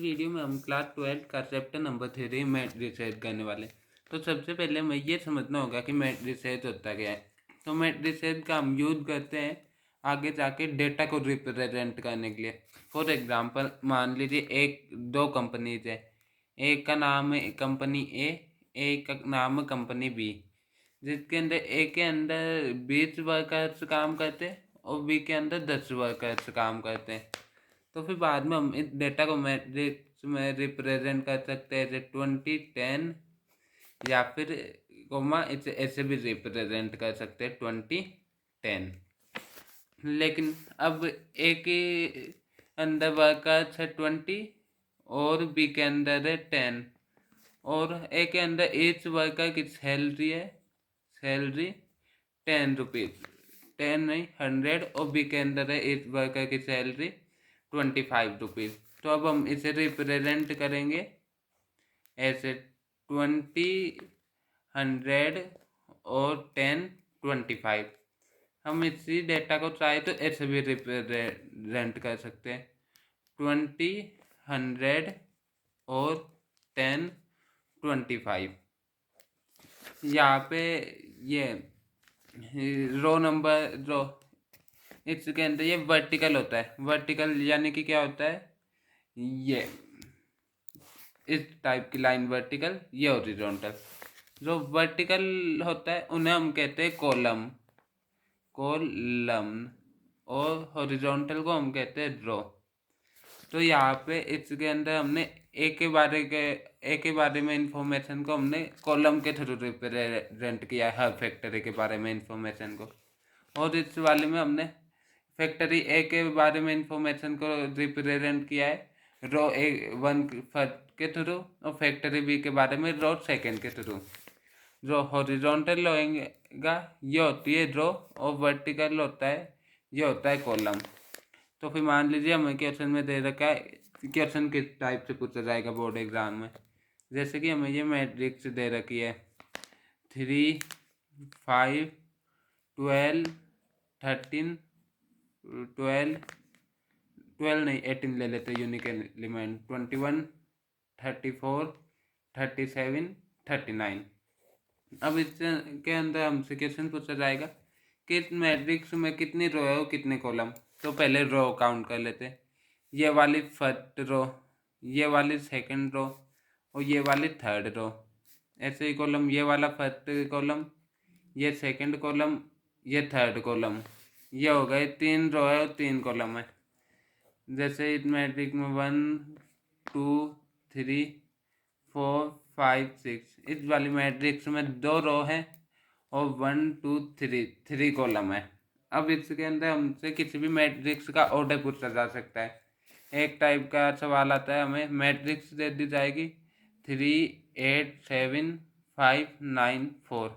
Video में हम class 12 का चैप्टर नंबर 3 मैट्रिसेस करने वाले। तो सबसे पहले हमें ये समझना होगा कि मैट्रिसेस होता क्या है। तो मैट्रिसेस का हम यूज करते हैं आगे जाके डेटा को रिप्रेजेंट करने के लिए। फॉर एग्जांपल मान लीजिए एक दो कंपनीज है, एक का नाम है कंपनी ए, एक का नाम है कंपनी बी, जिसके अंदर ए के अंदर 20 वर्कर्स काम करते हैं और बी के अंदर 10 वर्कर्स काम करते हैं। तो फिर बाद में हम इस डेटा को मैट्रिक्स में रिप्रेजेंट कर सकते हैं जैसे 20 10, या फिर कोमा इसे ऐसे भी रिप्रेजेंट कर सकते हैं 20 10। लेकिन अब ए के अंदर वर्कर्स है 20 और बी के अंदर है 10, और ए के अंदर ईच वर्कर की सैलरी 10 रुपीज़, 10 नहीं 100, और बी के अंदर है ईच वर्कर की सैलरी 25 रुपीज़। तो अब हम इसे रिप्रेजेंट करेंगे ऐसे 20 100 और 10 25। हम इसी डेटा को चाहे तो ऐसे भी रिप्रेजेंट कर सकते हैं 20 100 और 10 25। यहाँ पे ये रो इसके अंदर ये वर्टिकल होता है। वर्टिकल यानी कि क्या होता है, ये इस टाइप की लाइन वर्टिकल, ये हॉरिजॉन्टल। जो वर्टिकल होता है उन्हें हम कहते हैं कॉलम, और हॉरिजॉन्टल को हम कहते हैं रो। तो यहाँ पे इसके अंदर हमने एक के बारे में इंफॉर्मेशन को हमने कॉलम के थ्रू रिप्रेजेंट किया है, हर फैक्टरी के बारे में इंफॉर्मेशन को। और इस वाले में हमने फैक्टरी ए के बारे में इंफॉर्मेशन को रिप्रेजेंट किया है रो वन फर्स्ट के थ्रू, और फैक्टरी बी के बारे में रो सेकंड के थ्रू। जो हॉरिजॉन्टल होएगा ये होती है रो, और वर्टिकल होता है ये होता है कॉलम। तो फिर मान लीजिए हमें क्वेश्चन में दे रखा है, क्वेश्चन किस टाइप से पूछा जाएगा बोर्ड एग्जाम में। जैसे कि हमें ये मैट्रिक्स दे रखी है 3 5 12 13 12 नहीं 18 ले लेते यूनिक एलिमेंट 21 34 37 39। अब इसके अंदर हमसे क्वेश्चन पूछा जाएगा कि इस मैट्रिक्स में कितनी रो है और कितने कॉलम। तो पहले रो काउंट कर लेते हैं। ये वाली फर्स्ट रो, ये वाली सेकंड रो, और ये वाली थर्ड रो। ऐसे ही कॉलम, ये वाला फर्स्ट कॉलम, ये सेकंड कॉलम, ये थर्ड कॉलम। ये हो गए 3 रो है और 3 कॉलम है। जैसे इस मैट्रिक्स में 1 2 3 4 5 6, इस वाली मैट्रिक्स में 2 रो है और 1 2 3 कॉलम है। अब इसके अंदर हमसे किसी भी मैट्रिक्स का ऑर्डर पूछा जा सकता है। एक टाइप का सवाल आता है, हमें मैट्रिक्स दे दी जाएगी 3 8 7 5 9 4।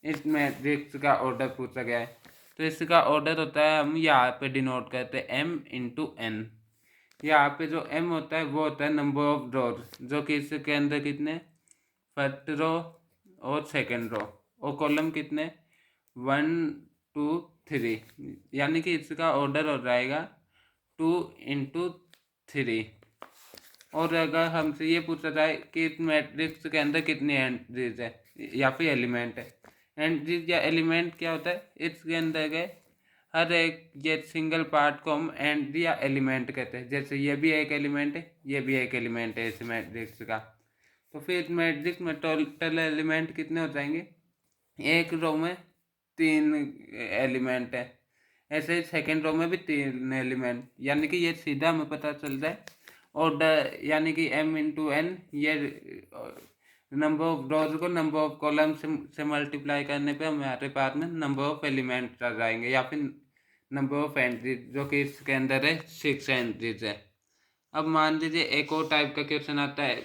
इस मैट्रिक्स का ऑर्डर पूछा गया है, तो इसका ऑर्डर होता है, हम यहाँ पे डिनोट करते हैं m×n। यहाँ पे जो m होता है वो होता है नंबर ऑफ रोज, जो कि इसके अंदर कितने, फर्स्ट रो और सेकंड रो, और कॉलम कितने 1 2 3, यानी कि इसका ऑर्डर हो जाएगा 2×3। और अगर हमसे ये पूछा जाए कि इस मैट्रिक्स के अंदर कितनी एंट्रीज है या फिर एलिमेंट है। एंट्रीज या एलिमेंट क्या होता है, इसके अंदर गए हर एक ये सिंगल पार्ट को हम एंट्री या एलिमेंट कहते हैं। जैसे ये भी एक एलिमेंट है, ये भी एक एलिमेंट है इस मैट्रिक्स का। तो फिर इस मैट्रिक्स में टोटल एलिमेंट कितने हो जाएंगे, एक रो में 3 एलिमेंट है, ऐसे ही सेकेंड रो में भी 3 एलिमेंट, यानी कि ये सीधा हमें पता चलता है ऑर्डर, यानी कि m×n, ये नंबर ऑफ रोज को नंबर ऑफ कॉलम से मल्टीप्लाई करने पे हमारे पास में नंबर ऑफ एलिमेंट्स आ जाएंगे, या फिर नंबर ऑफ एंट्रीज, जो कि इसके अंदर है 6 एंट्रीज है। अब मान लीजिए एक और टाइप का क्वेश्चन आता है,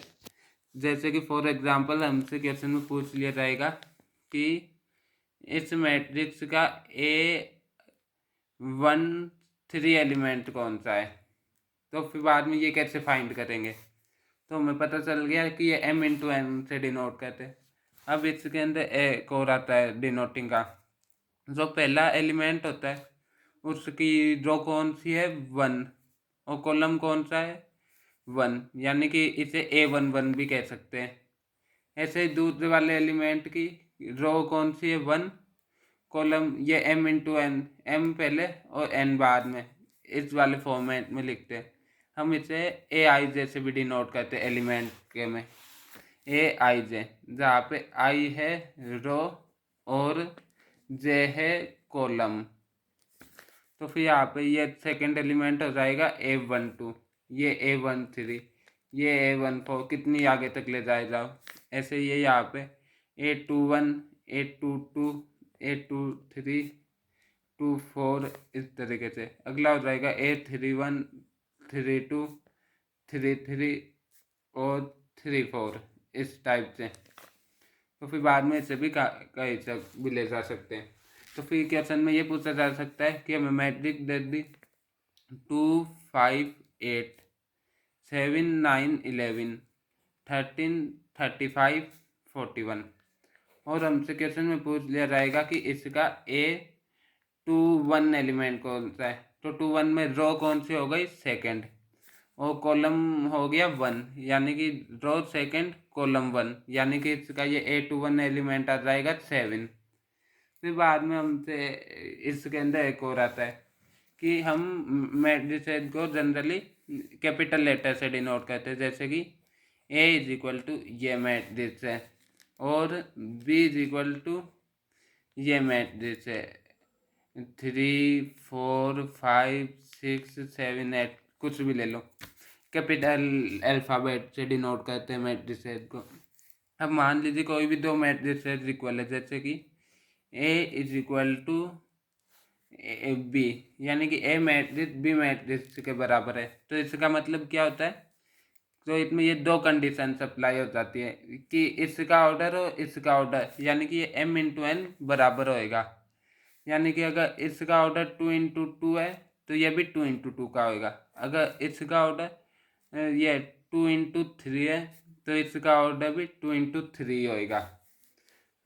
जैसे कि फॉर एग्जांपल हमसे क्वेश्चन में पूछ लिया जाएगा कि इस मैट्रिक्स का A1 3 एलिमेंट कौन सा है। तो फिर बाद में ये कैसे फाइंड करेंगे, तो हमें पता चल गया कि ये m×n से डिनोट करते हैं। अब इसके अंदर एक और आता है डिनोटिंग का, जो पहला एलिमेंट होता है उसकी रो कौन सी है 1, और कॉलम कौन सा है वन, यानी कि इसे A11 भी कह सकते हैं। ऐसे ही दूसरे वाले एलिमेंट की रो कौन सी है, वन, कॉलम ये m×n, m पहले और n बाद में, इस वाले फॉर्मेट में लिखते हैं। हम इसे Aij से भी डिनोट करते हैं एलिमेंट के में, Aij, जहाँ पे i है रो और j है कॉलम। तो फिर यहाँ पे ये सेकंड एलिमेंट हो जाएगा A12, ये A13, ये A14, कितनी आगे तक ले जाए जाओ। ऐसे ये यहाँ पे A21, A22, A23, 24, इस तरीके से। अगला हो जाएगा A31, 32, 33 और 34, इस टाइप से। तो फिर बाद में इसे भी कहीं भी ले जा सकते हैं। तो फिर क्वेश्चन में ये पूछा जा सकता है कि हमें मैट्रिक्स दे दी 2, 5, 8, 7, 9, 11, 13, 35, 41, और हमसे क्वेश्चन में पूछ लिया जाएगा कि इसका A21 एलिमेंट कौन सा है। तो 21 में रो कौन सी हो गई, सेकंड, और कॉलम हो गया वन, यानी कि रो सेकंड कॉलम वन, यानी कि इसका ये A21 एलिमेंट आ जाएगा 7। फिर बाद में हमसे इसके अंदर एक और आता है कि हम मैट्रिसेस को जनरली कैपिटल लेटर से डिनोट करते हैं, जैसे कि A = ये मैट्रिक्स है और B = ये मैट्रिक्स है, 3, 4, 5, 6, 7, 8, कुछ भी ले लो, कैपिटल अल्फ़ाबेट से डिनोट करते हैं मैट्रिसेस को। अब मान लीजिए कोई भी दो मैट्रिसेस इक्वल है, जैसे कि A = B, यानी कि A मैट्रिक्स B मैट्रिक्स के बराबर है। तो इसका मतलब क्या होता है, तो इसमें ये दो कंडीशन अप्लाई हो जाती है कि इसका ऑर्डर और इसका ऑर्डर, यानी कि ये m×n बराबर होएगा। यानी कि अगर इसका ऑर्डर 2×2 है तो ये भी 2×2 का होएगा। अगर इसका ऑर्डर ये 2×3 है तो इसका ऑर्डर भी 2×3 होएगा।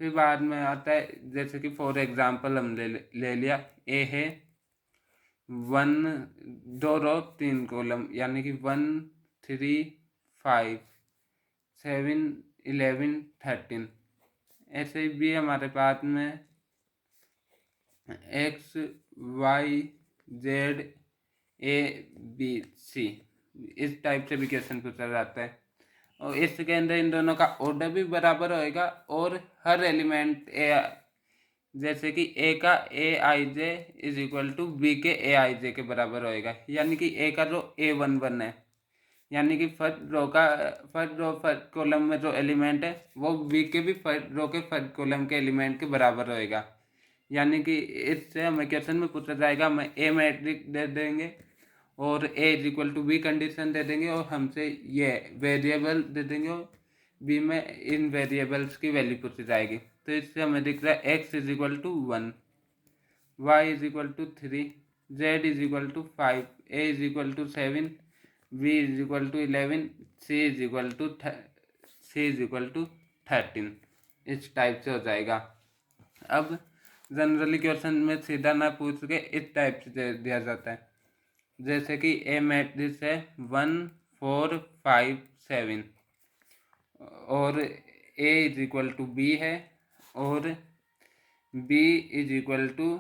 फिर बाद में आता है, जैसे कि फॉर एग्जांपल हम ले लिया ए है 1, 2 रो 3 कॉलम, यानी कि 1, 3, 5, 7, 11, 13। ऐसे ही भी हमारे पास में X, Y, Z, A, B, C, इस टाइप से भी क्वेश्चन पूछा जाता है। और इसके अंदर इन दोनों का ऑर्डर भी बराबर होएगा और हर एलिमेंट जैसे कि A का Aij = B के Aij के बराबर होएगा, यानी कि A का जो A11 है, यानी कि फर्स्ट फर्स्ट कॉलम में जो एलिमेंट है वो B के भी फर्स्ट कॉलम के एलिमेंट के बराबर होएगा। यानी कि इससे हमें क्वेश्चन में पूछा जाएगा, हमें A मैट्रिक्स दे देंगे और A = B कंडीशन दे देंगे और हमसे ये वेरिएबल दे देंगे और B में इन वेरिएबल्स की वैल्यू पूछी जाएगी। तो इससे हमें दिख रहा है X = 1, Y = 3, Z = 5, A = 7, B = 11, C = 13, इस टाइप से हो जाएगा। अब जनरली क्वेश्चन में सीधा ना पूछ के इस टाइप से दे दिया जाता है, जैसे कि A मैट्रिक्स है 1, 4, 5, 7 और A = B है और B =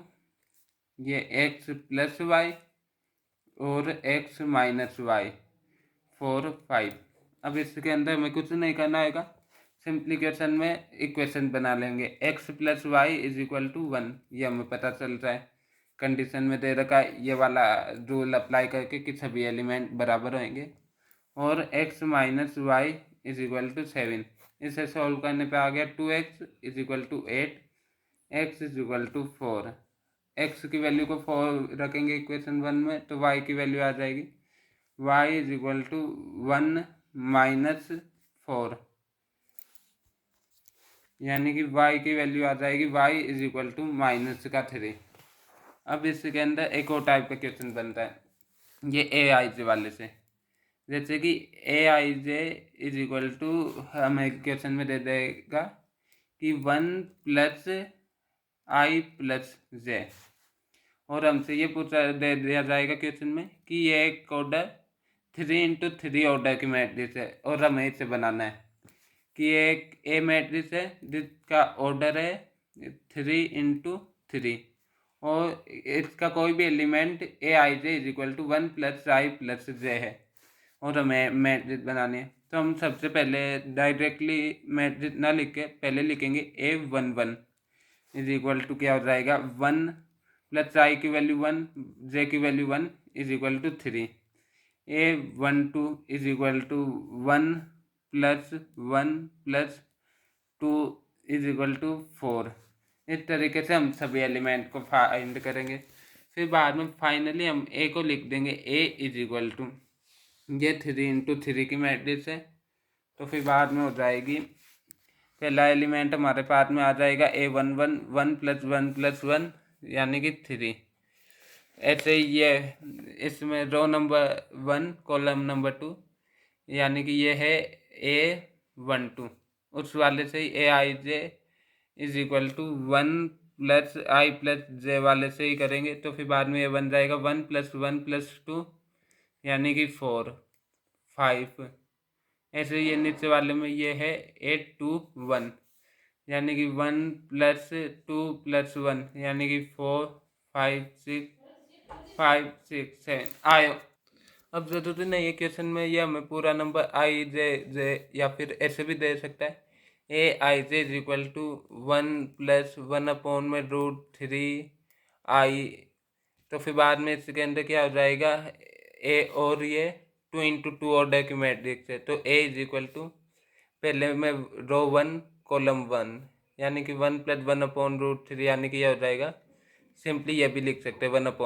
ये X + Y और X - Y, 4, 5। अब इसके अंदर हमें कुछ नहीं करना होगा, सिंपली क्वेश्चन में इक्वेशन बना लेंगे। X + Y = 1, ये हमें पता चल रहा है, कंडीशन में दे रखा है, ये वाला रूल अप्लाई करके कि सभी एलिमेंट बराबर होंगे। और X - Y = 7, इसे सॉल्व करने पे आ गया 2X = 8, X = 4। X की वैल्यू को 4 रखेंगे इक्वेशन 1 में तो Y की वैल्यू आ जाएगी Y = 1 - 4, यानी कि Y की वैल्यू आ जाएगी Y = -3। अब इसके अंदर एक और टाइप का क्वेश्चन बनता है, ये Aij वाले से, जैसे कि Aij = हमें क्वेश्चन में दे देगा कि 1 + I + J, और हमसे ये पूछा दे दिया जाएगा क्वेश्चन में कि ये एक ऑर्डर 3x3 ऑर्डर की मैट्रिक्स है और हमें इसे बनाना है कि एक ए मैट्रिक्स है जिसका ऑर्डर है 3x3 और इसका कोई भी element a i j is equal to 1 + i + j है और हमें मैट्रिक्स बनानी है। तो हम सबसे पहले डायरेक्टली मैट्रिक्स ना लिख के पहले लिखेंगे A11 इज इक्वल टू क्या हो जाएगा 1 + i की वैल्यू 1 j की value 1 is equal to 3। A12 is equal to 1 + 1 + 2 is equal to 4। इस तरीके से हम सभी एलिमेंट को फाइंड करेंगे। फिर बाद में फाइनली हम ए को लिख देंगे ए इज इक्वल टू ये 3x3 की मैट्रिक्स है। तो फिर बाद में हो जाएगी पहला एलिमेंट हमारे पास में आ जाएगा A11 1 + 1 + 1 यानी कि 3। ऐसे ये इसमें रो नंबर 1 कॉलम नंबर 2 यानी कि ये है A12 उस वाले से ही ए i j is equal to 1 + i + j वाले से ही करेंगे। तो फिर बाद में ये बन जाएगा 1 + 1 + 2 यानी कि 4 5। ऐसे ये नीचे वाले में ये है 821 यानी कि 1 + 2 + 1 यानी कि 4 5 6 5 6 7 आयो। अब ज़रूरी नहीं है क्वेश्चन में ये हमें पूरा नंबर आई जे जे या फिर ऐसे भी दे सकता है ए i j is equal to 1 + 1/√3 आई। तो फिर बाद में इसके अंदर क्या हो जाएगा ए और ये 2x2 ऑर्डर की मैट्रिक्स है। तो ए इज इक्वल टू पहले में रो 1 कॉलम 1 यानी कि 1 + 1/√3 यानी कि यह हो जाएगा सिंपली ये भी लिख सकते हैं 1 +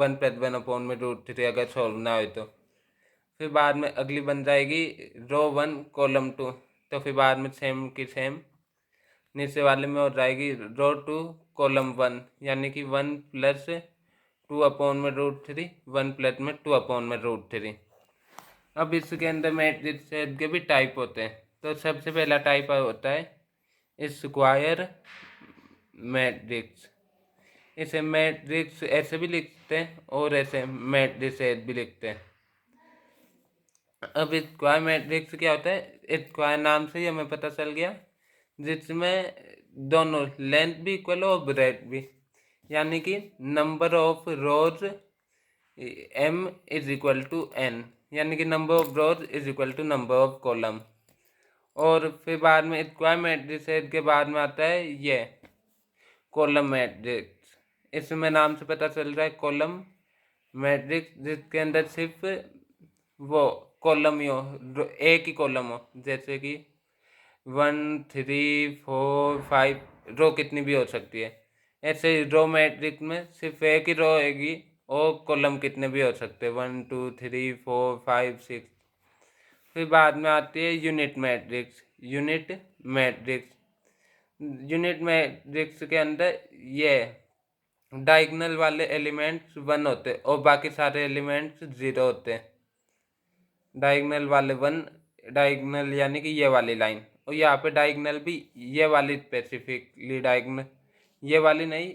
1/√3 अगर सॉल्व ना हो तो। फिर बाद में अगली बन जाएगी रो 1 कॉलम 2। तो फिर बाद में सेम की सेम नीचे वाले में हो जाएगी रो 2 कॉलम 1 यानी कि 1 + 2/√3 1 + में 2/√3। अब इसके अंदर मैट्रिक्स के भी टाइप होते हैं। तो सबसे पहला टाइप होता है स्क्वायर मैट्रिक्स। इसे मैट्रिक्स ऐसे भी लिखते हैं और ऐसे मैट्रिक्स भी लिखते हैं। अब स्क्वायर मैट्रिक्स क्या होता है स्क्वायर नाम से ही हमें पता चल गया जिसमें दोनों लेंथ भी इक्वल हो ब्रेथ भी यानी कि number of rows m is equal to n यानी कि number of rows is equal to number of column. और फिर बाद में स्क्वायर मैट्रिक्स के बाद में आता है ये कॉलम मैट्रिक्स। इसमें नाम से पता चल रहा है कॉलम मैट्रिक्स जिसके अंदर सिर्फ वो कॉलम ही हो एक ही कॉलम हो जैसे कि 1 3 4 5 रो कितनी भी हो सकती है। ऐसे रो मैट्रिक्स में सिर्फ एक ही रो होगी और कॉलम कितने भी हो सकते हैं 1 2 3 4 5 6। फिर बाद में आती है यूनिट मैट्रिक्स। यूनिट मैट्रिक्स के अंदर ये डायगोनल वाले एलिमेंट्स 1 होते हैं और बाकी सारे एलिमेंट्स 0 होते हैं। डायगोनल वाले 1 डायगोनल यानी कि ये वाली लाइन और यहाँ पे डायगोनल भी ये वाली स्पेसिफिकली डायगोनल ये वाली नहीं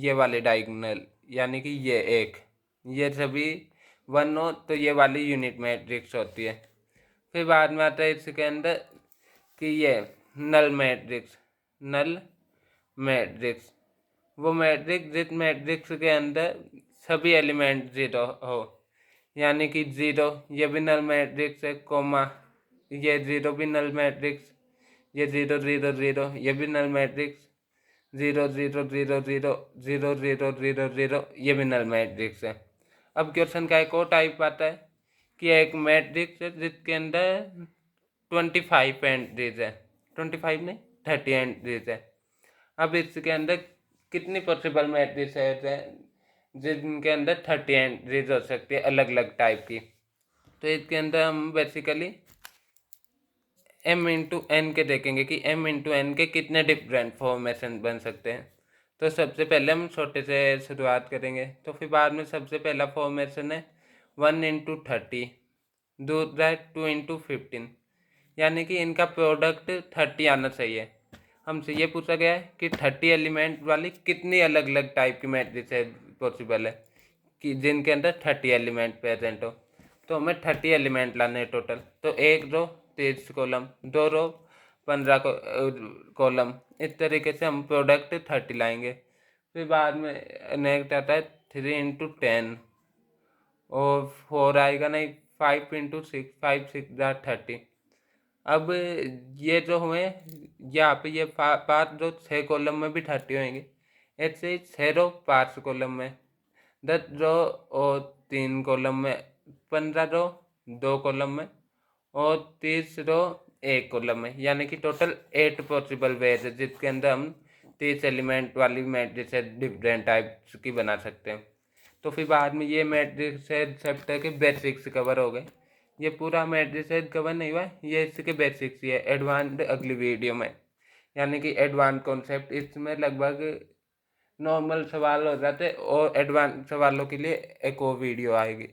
ये वाली डायगोनल यानी कि ये एक ये सभी 1 हो तो ये वाली यूनिट मैट्रिक्स होती है। फिर बाद में आता है इसके अंदर कि ये नल मैट्रिक्स वो मैट्रिक्स जिस मैट्रिक्स के अंदर सभी एलिमेंट 0 हो यानी कि 0 ये भी नल मैट्रिक्स है कोमा ये 0 भी नल मैट्रिक्स ये 0 0 0 ये भी नल मैट्रिक्स 0 0 0 0 0 0 0 0 ये भी नल मैट्रिक्स है। अब क्वेश्चन का एक और टाइप आता है कि एक मैट्रिक्स है जिसके अंदर 25 एंट्रीज है 25 नहीं 30 एंट्रीज है। अब इसके अंदर कितनी पॉसिबल मैट्रिक्स है जिनके अंदर 30 एंट्रीज हो सकती है अलग अलग टाइप की। तो इसके अंदर हम बेसिकली m इंटू एन के देखेंगे कि m इंटू एन के कितने डिफरेंट फॉर्मेशन बन सकते हैं। तो सबसे पहले हम छोटे से शुरुआत करेंगे। तो फिर बाद में सबसे पहला फॉर्मेशन है 1 × 30 दूसरा है 2 × 15 यानी कि इनका प्रोडक्ट 30 आना चाहिए। हमसे ये पूछा गया है कि 30 एलिमेंट वाली कितनी अलग अलग टाइप की मैट्रिक्स है पॉसिबल है कि जिनके अंदर 30 एलिमेंट प्रेजेंट हो। तो हमें 30 एलिमेंट लाने हैं टोटल। तो 1 रो 30 कॉलम, 2 रो 15 कॉलम, इस तरीके से हम प्रोडक्ट 30 लाएंगे। फिर बाद में नेक्स्ट आता है 3 × 10 और 4 आएगा नहीं, 5 × 6, 5 × 6 = 30। अब ये जो हुए यहाँ पे ये 5 रो 6 कॉलम में भी 30 होंगे, ऐसे ही 6 रो 5 कॉलम में, 10 रो और 3 कॉलम में, 15 रो 2 कॉलम में और 30 रो 1 कॉलम में, यानी कि टोटल 8 पॉसिबल वेज है जिसके अंदर हम 30 एलिमेंट वाली मैट्रिक्स डिफरेंट टाइप्स की बना सकते हैं। तो फिर बाद में ये मैट्रिक्स चैप्टर के बेसिक्स कवर हो गए। ये पूरा मैट्रिक्स कवर नहीं हुआ, ये इसके बेसिक्स ही है। एडवांस अगली वीडियो में, यानी कि एडवांस कॉन्सेप्ट, इसमें लगभग नॉर्मल सवाल हो जाते और एडवांस सवालों के लिए एक और वीडियो आएगी।